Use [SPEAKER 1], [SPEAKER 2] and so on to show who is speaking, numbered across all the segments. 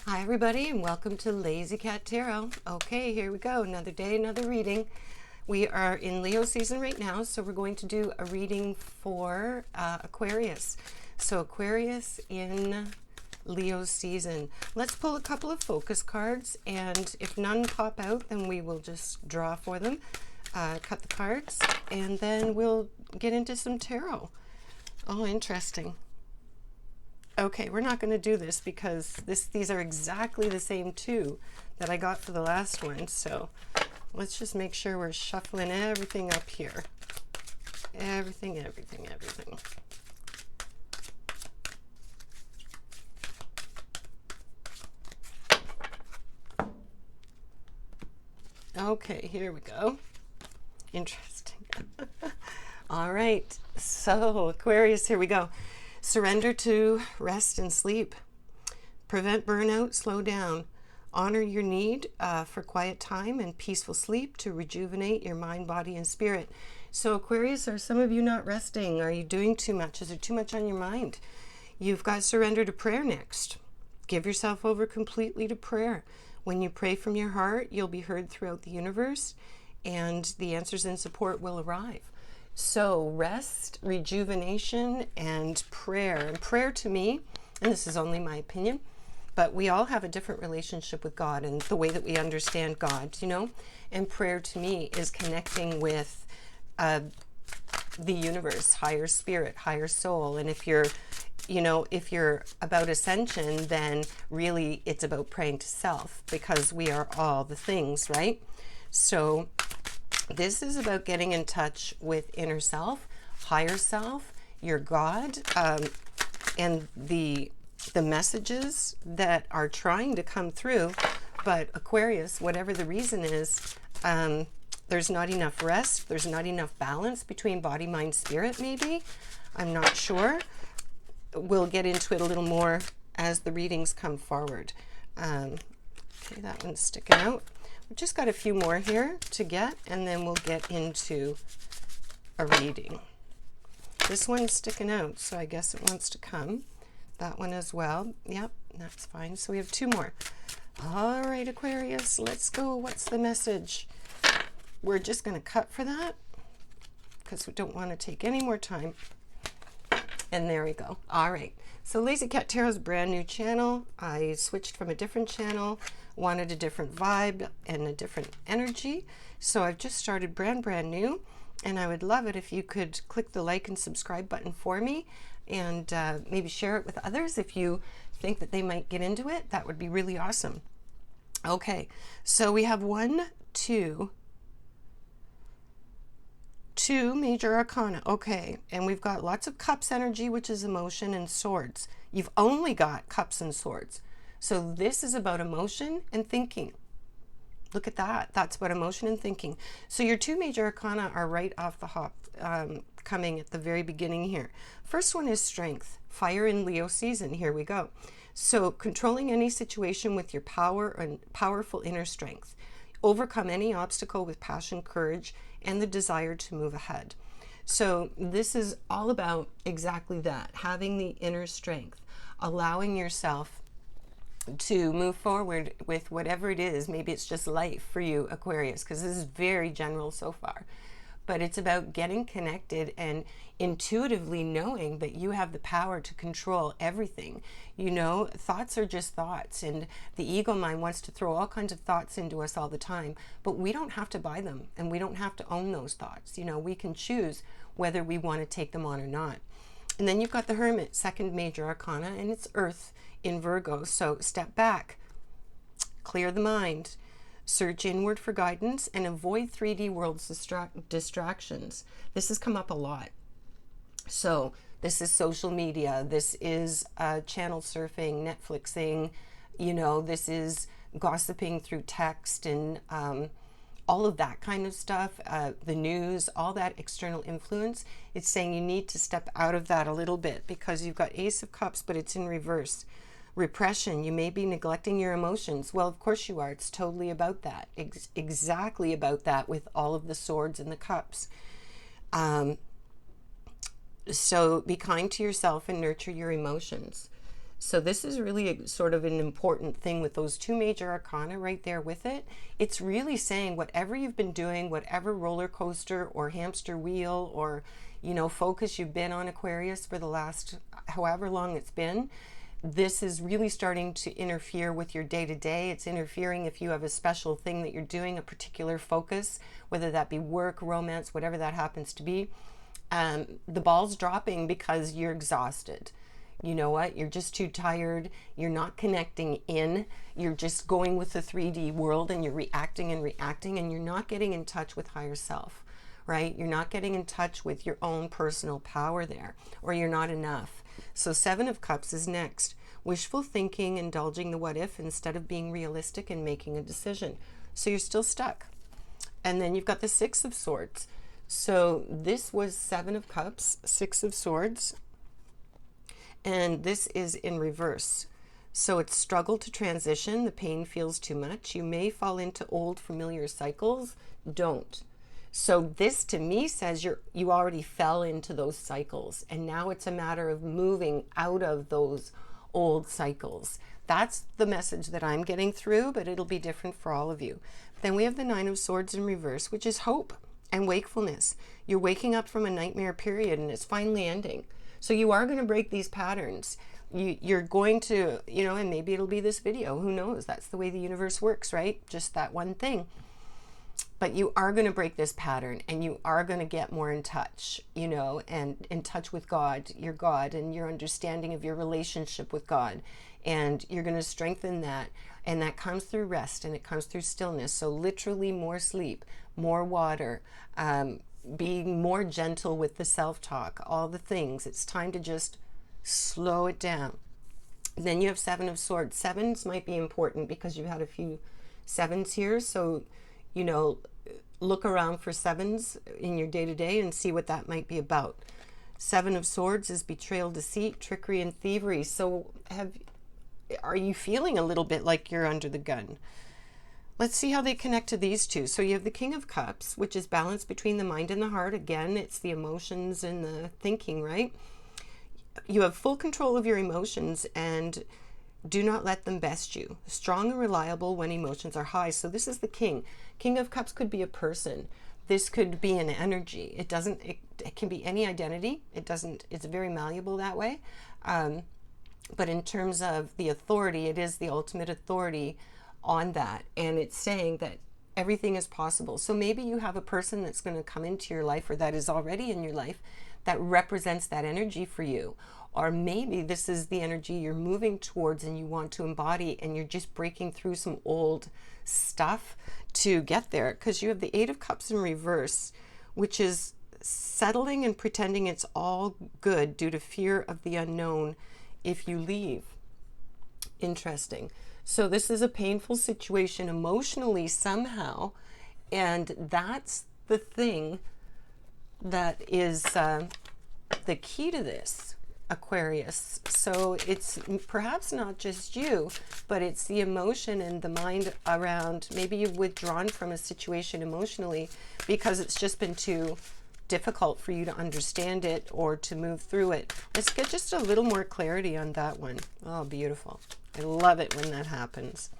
[SPEAKER 1] Hi everybody and welcome to Lazy Cat Tarot. Okay, here we go. Another day, another reading. We are in Leo season right now, so we're going to do a reading for Aquarius. So Aquarius in Leo season. Let's pull a couple of focus cards, and if none pop out, then we will just draw for them, cut the cards, and then we'll get into some tarot. Oh, interesting. Okay, we're not going to do this because these are exactly the same two that I got for the last one. So let's just make sure we're shuffling everything up here. Everything. Okay, here we go. Interesting. All right, so Aquarius, here we go. Surrender to rest and sleep. Prevent burnout, slow down. Honor your need for quiet time and peaceful sleep to rejuvenate your mind, body, and spirit. So Aquarius, are some of you not resting? Are you doing too much? Is there too much on your mind? You've got surrender to prayer next. Give yourself over completely to prayer. When you pray from your heart, you'll be heard throughout the universe, and the answers and support will arrive. So rest, rejuvenation, and prayer. And prayer to me, and this is only my opinion, but we all have a different relationship with God and the way that we understand God, you know? And prayer to me is connecting with the universe, higher spirit, higher soul. And if you're about ascension, then really it's about praying to self, because we are all the things, right? So this is about getting in touch with inner self, higher self, your God, and the messages that are trying to come through. But Aquarius, whatever the reason is, there's not enough rest, there's not enough balance between body, mind, spirit, maybe. I'm not sure. We'll get into it a little more as the readings come forward. Okay, that one's sticking out. We've just got a few more here to get, and then we'll get into a reading. This one's sticking out, so I guess it wants to come. That one as well. Yep, that's fine. So we have two more. All right, Aquarius, let's go. What's the message? We're just going to cut for that because we don't want to take any more time. And there we go. All right. So Lazy Cat Tarot's a brand new channel. I switched from a different channel, wanted a different vibe and a different energy. So I've just started brand new, and I would love it if you could click the like and subscribe button for me, and maybe share it with others if you think that they might get into it. That would be really awesome. Okay. So we have two major arcana. Okay, and we've got lots of cups energy, which is emotion, and swords. You've only got cups and swords. So this is about emotion and thinking. Look at that. That's about emotion and thinking. So your two major arcana are right off the hop, coming at the very beginning here. First one is strength. Fire in Leo season. Here we go. So controlling any situation with your power and powerful inner strength. Overcome any obstacle with passion, courage, and the desire to move ahead. So this is all about exactly that, having the inner strength, allowing yourself to move forward with whatever it is. Maybe it's just life for you, Aquarius, because this is very general so far. But it's about getting connected and intuitively knowing that you have the power to control everything. You know, thoughts are just thoughts, and the ego mind wants to throw all kinds of thoughts into us all the time, but we don't have to buy them, and we don't have to own those thoughts. You know, we can choose whether we want to take them on or not. And then you've got the Hermit, second major arcana, and it's Earth in Virgo. So step back, clear the mind, search inward for guidance, and avoid 3D world's distractions. This has come up a lot. So this is social media, this is channel surfing, Netflixing, you know, this is gossiping through text and all of that kind of stuff, the news, all that external influence. It's saying you need to step out of that a little bit, because you've got Ace of Cups, but it's in reverse. Repression, you may be neglecting your emotions. Well, of course you are. It's totally about that. Exactly about that with all of the swords and the cups. So be kind to yourself and nurture your emotions. So this is really sort of an important thing with those two major arcana right there with it. It's really saying whatever you've been doing, whatever roller coaster or hamster wheel or, focus you've been on, Aquarius, for the last however long it's been, this is really starting to interfere with your day-to-day. It's interfering if you have a special thing that you're doing, a particular focus, whether that be work, romance, whatever that happens to be. The ball's dropping because you're exhausted. You know what? You're just too tired. You're not connecting in. You're just going with the 3D world and you're reacting and you're not getting in touch with higher self, right? You're not getting in touch with your own personal power there, or you're not enough. So 7 of Cups is next. Wishful thinking, indulging the what if instead of being realistic and making a decision. So you're still stuck. And then you've got the 6 of Swords. So this was 7 of Cups, 6 of Swords. And this is in reverse. So it's struggle to transition. The pain feels too much. You may fall into old familiar cycles. Don't. So this to me says you already fell into those cycles. And now it's a matter of moving out of those old cycles. That's the message that I'm getting through, but it'll be different for all of you. Then we have the 9 of Swords in reverse, which is hope and wakefulness. You're waking up from a nightmare period and it's finally ending. So you are going to break these patterns. You're going to, and maybe it'll be this video. Who knows? That's the way the universe works, right? Just that one thing. But you are going to break this pattern and you are going to get more in touch, and in touch with God, your God, and your understanding of your relationship with God. And you're going to strengthen that. And that comes through rest and it comes through stillness. So literally more sleep, more water, being more gentle with the self-talk, all the things. It's time to just slow it down. Then you have 7 of Swords. 7s might be important because you've had a few 7s here. So, look around for 7s in your day-to-day and see what that might be about. 7 of Swords is betrayal, deceit, trickery, and thievery. So are you feeling a little bit like you're under the gun? Let's see how they connect to these two. So you have the King of Cups, which is balance between the mind and the heart. Again, it's the emotions and the thinking, right? You have full control of your emotions and do not let them best you. Strong and reliable when emotions are high. So this is the King. King of Cups could be a person. This could be an energy. It can be any identity. It's very malleable that way. But in terms of the authority, it is the ultimate authority on that. And it's saying that everything is possible. So maybe you have a person that's going to come into your life or that is already in your life that represents that energy for you. Or maybe this is the energy you're moving towards and you want to embody and you're just breaking through some old stuff to get there. Because you have the 8 of Cups in reverse, which is settling and pretending it's all good due to fear of the unknown if you leave. Interesting. So this is a painful situation emotionally somehow, and that's the thing that is the key to this, Aquarius. So it's perhaps not just you, but it's the emotion and the mind around, maybe you've withdrawn from a situation emotionally because it's just been too difficult for you to understand it or to move through it. Let's get just a little more clarity on that one. Oh, beautiful. I love it when that happens.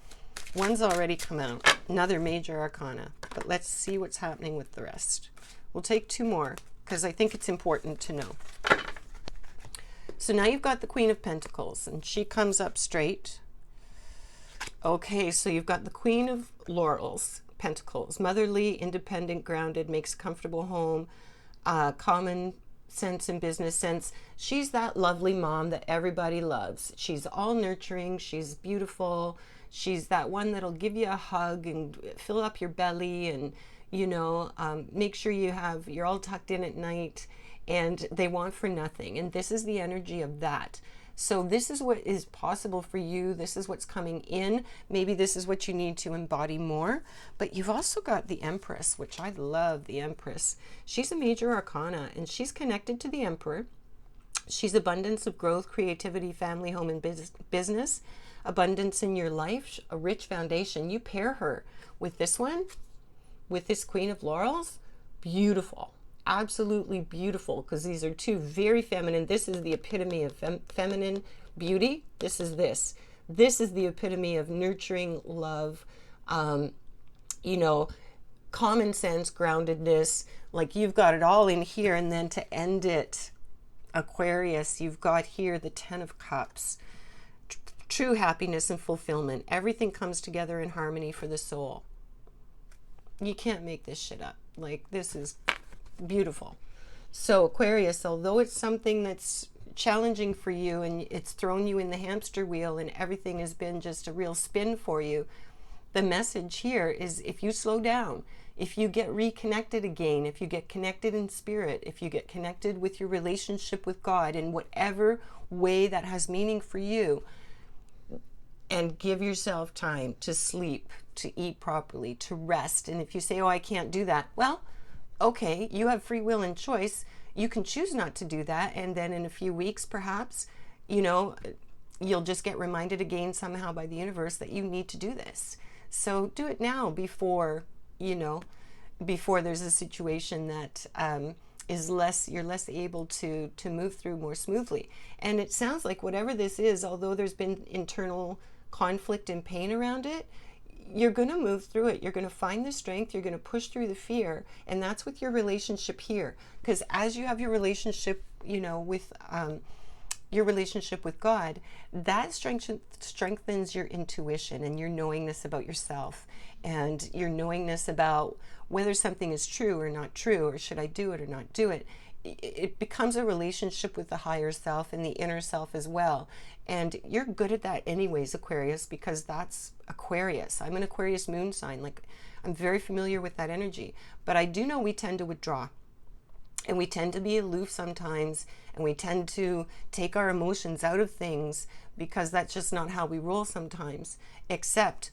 [SPEAKER 1] One's already come out, another major arcana, but let's see what's happening with the rest. We'll take 2 more because I think it's important to know. So now you've got the Queen of Pentacles and she comes up straight. Okay, so you've got the Queen of Pentacles, motherly, independent, grounded, makes a comfortable home, common sense and business sense. She's that lovely mom that everybody loves. She's all nurturing. She's beautiful. She's that one that'll give you a hug and fill up your belly and, make sure you're all tucked in at night, and they want for nothing. And this is the energy of that. So this is what is possible for you. This is what's coming in. Maybe this is what you need to embody more. But you've also got the Empress, which I love the Empress. She's a major arcana and she's connected to the Emperor. She's abundance of growth, creativity, family, home, and business. Abundance in your life, a rich foundation. You pair her with this one, with this Queen of Laurels. Beautiful. Absolutely beautiful, because these are two very feminine. This is the epitome of feminine, beauty, this is this. This is the epitome of nurturing love, you know, common sense, groundedness. Like you've got it all in here. And then to end it, Aquarius, you've got here the 10 of Cups. True happiness and fulfillment. Everything comes together in harmony for the soul. You can't make this shit up. Like, this is beautiful. So Aquarius, although it's something that's challenging for you and it's thrown you in the hamster wheel and everything has been just a real spin for you, the message here is if you slow down, if you get reconnected again, if you get connected in spirit, if you get connected with your relationship with God in whatever way that has meaning for you, and give yourself time to sleep, to eat properly, to rest. And if you say, oh, I can't do that, well, okay, you have free will and choice. You can choose not to do that. And then in a few weeks, perhaps, you know, you'll just get reminded again somehow by the universe that you need to do this. So do it now before, you know, before there's a situation that is less, you're less able to move through more smoothly. And it sounds like whatever this is, although there's been internal conflict and pain around it, you're going to move through it. You're going to find the strength. You're going to push through the fear. And that's with your relationship here. Because as you have your relationship, you know, with your relationship with God, that strengthens your intuition and your knowingness about yourself and your knowingness about whether something is true or not true, or should I do it or not do it. It becomes a relationship with the higher self and the inner self as well. And you're good at that anyways, Aquarius, because that's Aquarius. I'm an Aquarius moon sign. Like, I'm very familiar with that energy. But I do know we tend to withdraw. And we tend to be aloof sometimes. And we tend to take our emotions out of things because that's just not how we roll sometimes. Except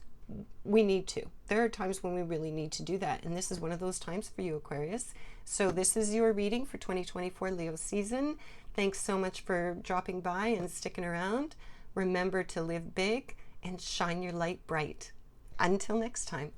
[SPEAKER 1] we need to. There are times when we really need to do that. And this is one of those times for you, Aquarius. So this is your reading for 2024 Leo season. Thanks so much for dropping by and sticking around. Remember to live big and shine your light bright. Until next time.